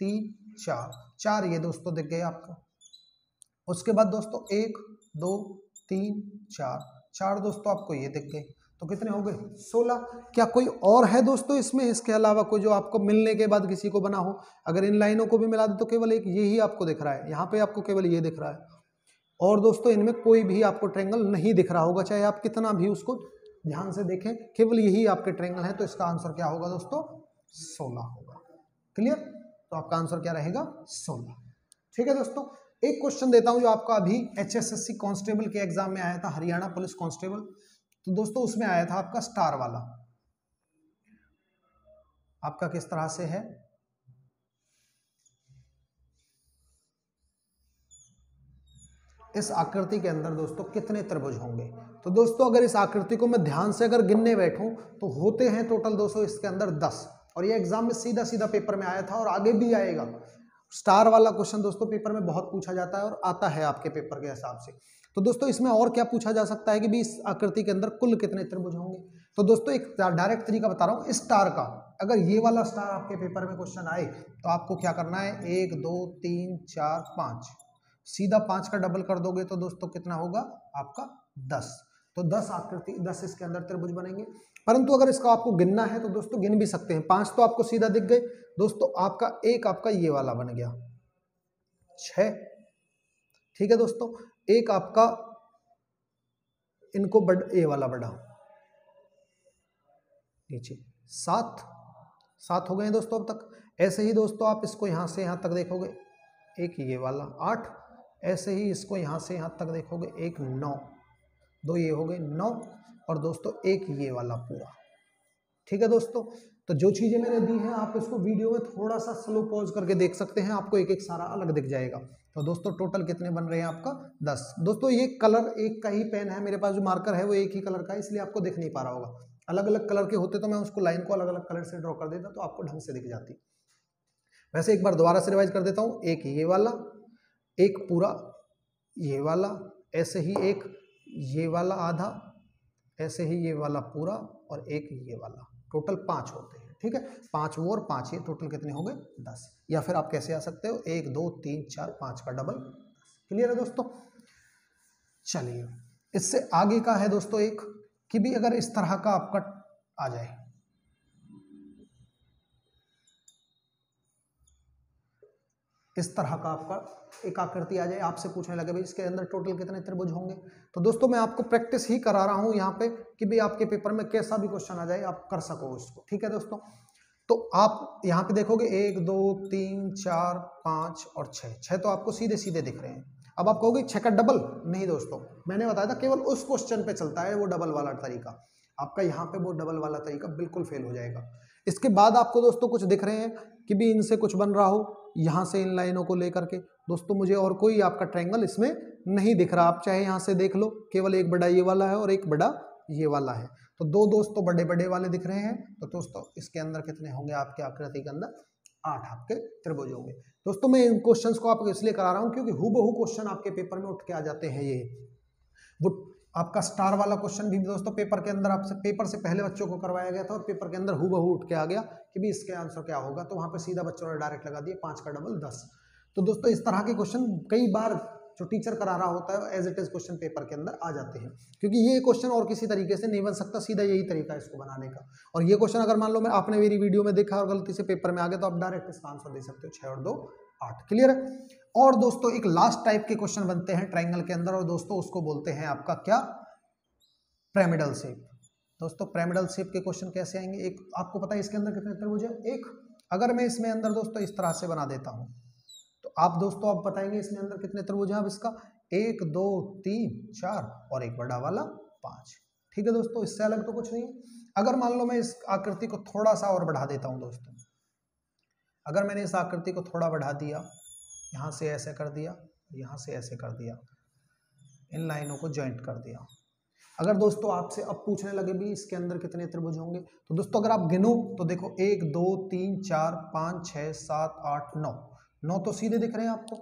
3 4, 4 ये दोस्तों दिख गए आपको। उसके बाद दोस्तों 1 2 3 4, 4 दोस्तों आपको ये दिख गए। तो कितने हो गए? 16। क्या कोई और है दोस्तों इसमें, इसके अलावा कोई जो आपको मिलने के बाद किसी को बना हो? अगर इन लाइनों को भी मिला दे तो केवल एक ये ही आपको दिख रहा है, यहाँ पे आपको केवल ये दिख रहा है, और दोस्तों इनमें कोई भी आपको ट्रायंगल नहीं दिख रहा होगा, चाहे आप कितना भी उसको ध्यान से देखें, केवल यही आपके ट्रायंगल है। तो इसका आंसर क्या होगा दोस्तों? 16 होगा। क्लियर? तो आपका आंसर क्या रहेगा? 16। ठीक है दोस्तों, एक क्वेश्चन देता हूं जो आपका अभी HSSC कांस्टेबल के एग्जाम में आया था, हरियाणा पुलिस कांस्टेबल। तो दोस्तों उसमें आया था आपका स्टार वाला। आपका किस तरह से है? इस आकृति के अंदर दोस्तों कितने त्रिभुज होंगे? तो दोस्तों अगर इस आकृति को मैं ध्यान से अगर गिनने बैठूं तो होते हैं टोटल दोस्तों इसके अंदर 10। और ये एग्जाम में सीधा सीधा पेपर में आया था और आगे भी आएगा। स्टार वाला क्वेश्चन दोस्तों पेपर में बहुत पूछा जाता है और आता है आपके पेपर के हिसाब से। तो दोस्तों इसमें और क्या पूछा जा सकता है कि भी इस आकृति के अंदर कुल कितने त्रिभुज होंगे? तो दोस्तों एक डायरेक्ट तरीका बता रहा हूं स्टार का। अगर ये वाला स्टार आपके पेपर में क्वेश्चन आए तो आपको क्या करना है? 1 2 3 4 5, सीधा 5 का डबल कर दोगे तो दोस्तों कितना होगा आपका? 10। तो 10 आकृति, 10 इसके अंदर त्रिभुज बनेंगे। परंतु अगर इसका आपको गिनना है तो दोस्तों गिन भी सकते हैं। 5 तो आपको सीधा दिख गए दोस्तों, आपका एक आपका ये वाला बन गया 6। ठीक है दोस्तों, एक आपका इनको ये वाला बढ़ा नीचे 7, 7 हो गए दोस्तों अब तक। ऐसे ही दोस्तों आप इसको यहां से यहां तक देखोगे, एक ये वाला 8, ऐसे ही इसको यहाँ से यहाँ तक देखोगे, एक 9, 2 ये हो गए 9, और दोस्तों एक ये वाला पूरा। ठीक है दोस्तों, तो जो चीज़ें मैंने दी हैं आप इसको वीडियो में थोड़ा सा स्लो पॉज करके देख सकते हैं, आपको एक एक सारा अलग दिख जाएगा। तो दोस्तों टोटल कितने बन रहे हैं आपका 10। दोस्तों ये कलर एक का ही पेन है मेरे पास, जो मार्कर है वो एक ही कलर का है, इसलिए आपको दिख नहीं पा रहा होगा। अलग अलग कलर के होते तो मैं उसको लाइन को अलग अलग कलर से ड्रॉ कर देता तो आपको ढंग से दिख जाती। वैसे एक बार दोबारा से रिवाइज कर देता हूँ, एक ये वाला, एक पूरा ये वाला, ऐसे ही एक ये वाला आधा, ऐसे ही ये वाला पूरा, और एक ये वाला। टोटल 5 होते हैं। ठीक है, 5 वो और 5 ये, टोटल कितने हो गए 10। या फिर आप कैसे आ सकते हो, 1 2 3 4 5 का डबल। क्लियर है दोस्तों? चलिए इससे आगे का है दोस्तों एक, कि भी अगर इस तरह का आपका आ जाए, इस तरह का आपका एक आकृति आ जाए, आपसे पूछने लगे भाई इसके अंदर टोटल कितने त्रिभुज होंगे, तो दोस्तों मैं आपको प्रैक्टिस ही करा रहा हूं यहाँ पे कि भाई आपके पेपर में कैसा भी क्वेश्चन आ जाए आप कर सको इसको। ठीक है दोस्तों, तो आप यहाँ पे देखोगे 1 2 3 4 5 और 6 तो आपको सीधे सीधे दिख रहे हैं। अब आप कहोगे 6 का डबल, नहीं दोस्तों, मैंने बताया था केवल उस क्वेश्चन पे चलता है वो डबल वाला तरीका, आपका यहाँ पे वो डबल वाला तरीका बिल्कुल फेल हो जाएगा। इसके बाद आपको दोस्तों कुछ दिख रहे हैं कि भी इनसे कुछ बन रहा हो, यहाँ से इन लाइनों को लेकर के, दोस्तों मुझे और कोई आपका ट्रायंगल इसमें नहीं दिख रहा। आप चाहे यहाँ से देख लो, केवल एक बड़ा ये वाला है और एक बड़ा ये वाला है, तो दो दोस्तों बड़े बड़े वाले दिख रहे हैं। तो दोस्तों इसके अंदर कितने होंगे आपके आकृति के अंदर, 8 आपके त्रिभुज होंगे। दोस्तों मैं इन क्वेश्चंस को आपको इसलिए करा रहा हूँ क्योंकि हूबहू क्वेश्चन आपके पेपर में उठ के आ जाते हैं। ये वो आपका स्टार वाला क्वेश्चन भी दोस्तों पेपर के अंदर आपसे, पेपर से पहले बच्चों को करवाया गया था और पेपर के अंदर हूबहू उठ के आ गया कि भी इसके आंसर क्या होगा, तो वहां पे सीधा बच्चों ने डायरेक्ट लगा दिया 5 का डबल 10। तो दोस्तों इस तरह के क्वेश्चन कई बार जो टीचर करा रहा होता है as it is question paper के अंदर आ जाते हैं, क्योंकि ये क्वेश्चन और किसी तरीके से नहीं बन सकता, सीधा यही तरीका है इसको बनाने का। और ये क्वेश्चन अगर मान लो मैं आपने मेरी वीडियो में देखा और गलती से पेपर में आ गया तो आप डायरेक्ट इसका आंसर दे सकते हो, 6 और 2 8। क्लियर है? और दोस्तों एक लास्ट टाइप के क्वेश्चन बनते हैं ट्रायंगल के अंदर, और दोस्तों उसको बोलते हैं आपका क्या, पिरामिडल शेप। दोस्तों पिरामिडल शेप के क्वेश्चन कैसे आएंगे, एक आपको पता है इसके अंदर कितने त्रिभुज है, एक। अगर मैं इसमें अंदर दोस्तों इस तरह से बना देता हूं तो आप दोस्तों आप बताएंगे इसमें अंदर कितने त्रिभुज हैं। अब इसका 1 2 3 4 और एक बड़ा वाला 5। ठीक है दोस्तों, इससे अलग तो कुछ नहीं है। अगर मान लो मैं इस आकृति को थोड़ा सा और बढ़ा देता हूं दोस्तों, अगर मैंने इस आकृति को थोड़ा बढ़ा दिया, यहां से ऐसे कर दिया, यहां से ऐसे कर दिया, इन लाइनों को ज्वाइंट कर दिया। अगर दोस्तों आपसे अब पूछने लगे भी इसके अंदर कितने त्रिभुज होंगे, तो दोस्तों अगर आप गिनो तो देखो 1 2 3 4 5 6 7 8 9, 9 तो सीधे दिख रहे हैं आपको।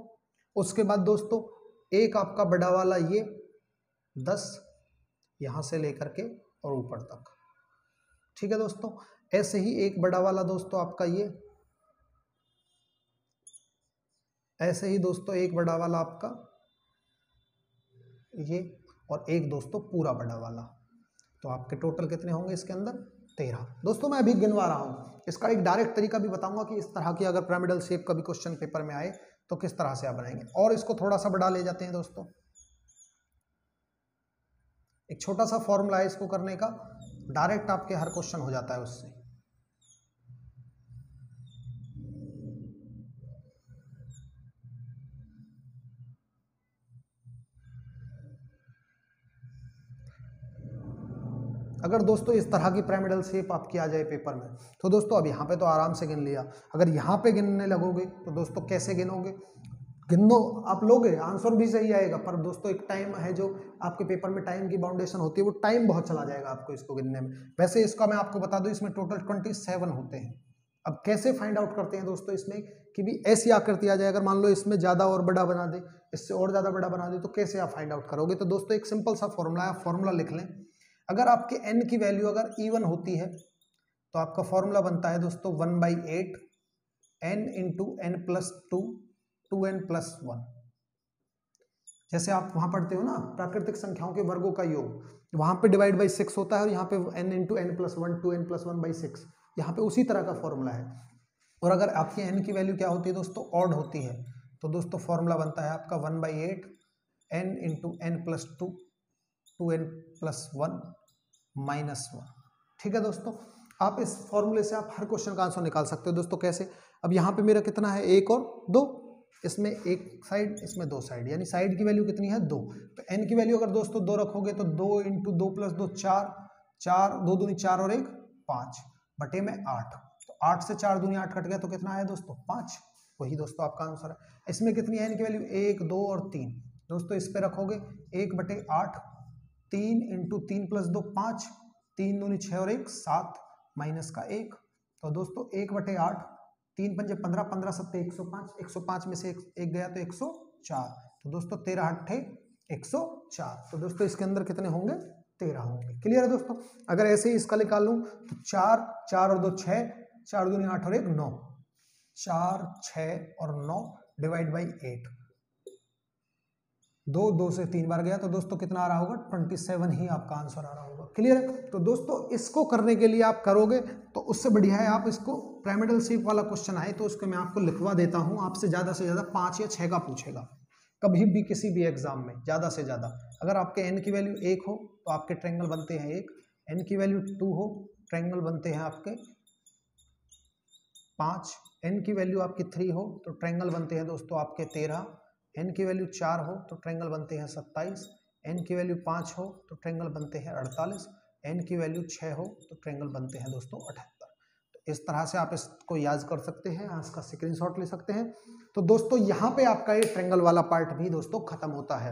उसके बाद दोस्तों एक आपका बड़ा वाला ये 10, यहां से लेकर के और ऊपर तक। ठीक है दोस्तों, ऐसे ही एक बड़ा वाला दोस्तों आपका ये, ऐसे ही दोस्तों एक बड़ा वाला आपका ये, और एक दोस्तों पूरा बड़ा वाला। तो आपके टोटल कितने होंगे इसके अंदर, 13। दोस्तों मैं अभी गिनवा रहा हूं, इसका एक डायरेक्ट तरीका भी बताऊंगा कि इस तरह की अगर पिरामिडल शेप का भी क्वेश्चन पेपर में आए तो किस तरह से आप बनाएंगे। और इसको थोड़ा सा बढ़ा ले जाते हैं दोस्तों, एक छोटा सा फॉर्मूला है इसको करने का, डायरेक्ट आपके हर क्वेश्चन हो जाता है उससे। अगर दोस्तों इस तरह की पिरामिडल शेप आपकी आ जाए पेपर में, तो दोस्तों अब यहाँ पे तो आराम से गिन लिया। अगर यहाँ पे गिनने लगोगे तो दोस्तों कैसे गिनोगे, गिनो आप लोगे आंसर भी सही आएगा, पर दोस्तों एक टाइम है जो आपके पेपर में टाइम की बाउंडेशन होती है, वो टाइम बहुत चला जाएगा आपको इसको गिनने में। वैसे इसका मैं आपको बता दूं इसमें टोटल 27 होते हैं। अब कैसे फाइंड आउट करते हैं दोस्तों इसमें कि भी ऐसी आकृति आ जाए, अगर मान लो इसमें ज़्यादा और बड़ा बना दे, इससे और ज़्यादा बड़ा बना दे, तो कैसे आप फाइंड आउट करोगे। तो दोस्तों एक सिंपल सा फॉर्मूला है, फॉर्मूला लिख लें। अगर आपके n की वैल्यू अगर इवन होती है तो आपका फॉर्मूला बनता है दोस्तों 1/8 n into n plus 2 2n plus 1। जैसे आप वहां पढ़ते हो ना प्राकृतिक संख्याओं के वर्गों का योग, वहां पे डिवाइड बाई 6 होता है और यहाँ पे n into n plus 1 2n plus 1/6, यहाँ पे उसी तरह का फॉर्मूला है। और अगर आपकी n की वैल्यू क्या होती है दोस्तों, ऑड होती है, तो दोस्तों फॉर्मूला बनता है आपका 1/8 n into n plus 2 2n plus 1 minus 1। ठीक है दोस्तों, आप इस फॉर्मूले से आप हर क्वेश्चन का आंसर निकाल सकते हो दोस्तों। कैसे, अब यहाँ पे मेरा कितना है 1 और 2, इसमें एक साइड, इसमें दो साइड, यानी साइड की वैल्यू कितनी है 2। तो n की वैल्यू अगर दोस्तों 2 रखोगे तो 2 × 2 + 2 4, 4 2 दूनी 4 और 1 5 बटे में 8। तो 8 से 4 दूनी 8 कट गया तो कितना आया दोस्तों 5। वही दोस्तों आपका आंसर है। इसमें कितनी है n की वैल्यू 1 2 और 3। दोस्तों इस पे रखोगे 1/8, 3 × 3 + 2 5, 3 दूनी 6 और 1 7 माइनस का 1। तो दोस्तों 1/8, 3 पंजे 15, 15 सत्ते 105, 105 में से एक गया तो 104। तो दोस्तों 13 8 104। तो दोस्तों इसके अंदर कितने होंगे 13 होंगे। क्लियर है दोस्तों। अगर ऐसे ही इसका निकालूं तो 4 4 और 2 6, 4 दूनी 8 और 1 9, 4 6 और 9 डिवाइड बाई 8, 2 2 से 3 बार गया तो दोस्तों कितना आ रहा होगा 27 ही आपका आंसर आ रहा होगा। क्लियर है। तो दोस्तों इसको करने के लिए आप करोगे तो उससे बढ़िया है आप इसको पिरामिडल शेप वाला क्वेश्चन आए तो उसको मैं आपको लिखवा देता हूं। आपसे ज्यादा से ज्यादा 5 या 6 का पूछेगा कभी भी किसी भी एग्जाम में, ज्यादा से ज्यादा। अगर आपके n की वैल्यू 1 हो तो आपके ट्रायंगल बनते हैं 1, n की वैल्यू 2 हो ट्रायंगल बनते हैं आपके 5, n की वैल्यू आपकी 3 हो तो ट्रायंगल बनते हैं दोस्तों आपके 13, n की वैल्यू 4 हो तो ट्रायंगल बनते हैं 27, n की वैल्यू 5 हो तो ट्रायंगल बनते हैं 48, n की वैल्यू 6 हो तो ट्रायंगल बनते हैं दोस्तों 78। तो इस तरह से आप इसको याद कर सकते हैं, इसका स्क्रीनशॉट ले सकते हैं। तो दोस्तों यहाँ पे आपका ये ट्रायंगल वाला पार्ट भी दोस्तों खत्म होता है।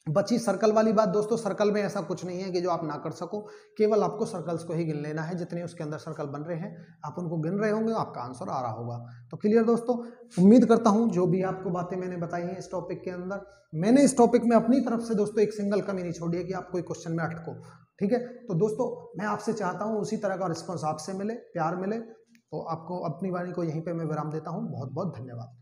बची सर्कल वाली बात। दोस्तों सर्कल में ऐसा कुछ नहीं है कि जो आप ना कर सको, केवल आपको सर्कल्स को ही गिन लेना है। जितने उसके अंदर सर्कल बन रहे हैं आप उनको गिन रहे होंगे, आपका आंसर आ रहा होगा। तो क्लियर दोस्तों। उम्मीद करता हूं जो भी आपको बातें मैंने बताई हैं इस टॉपिक के अंदर, मैंने इस टॉपिक में अपनी तरफ से दोस्तों एक सिंगल कमी नहीं छोड़ी है कि आप कोई क्वेश्चन में अटको। ठीक है। तो दोस्तों मैं आपसे चाहता हूँ उसी तरह का रिस्पॉन्स आपसे मिले, प्यार मिले। तो आपको अपनी वाणी को यहीं पर मैं विराम देता हूँ। बहुत बहुत धन्यवाद।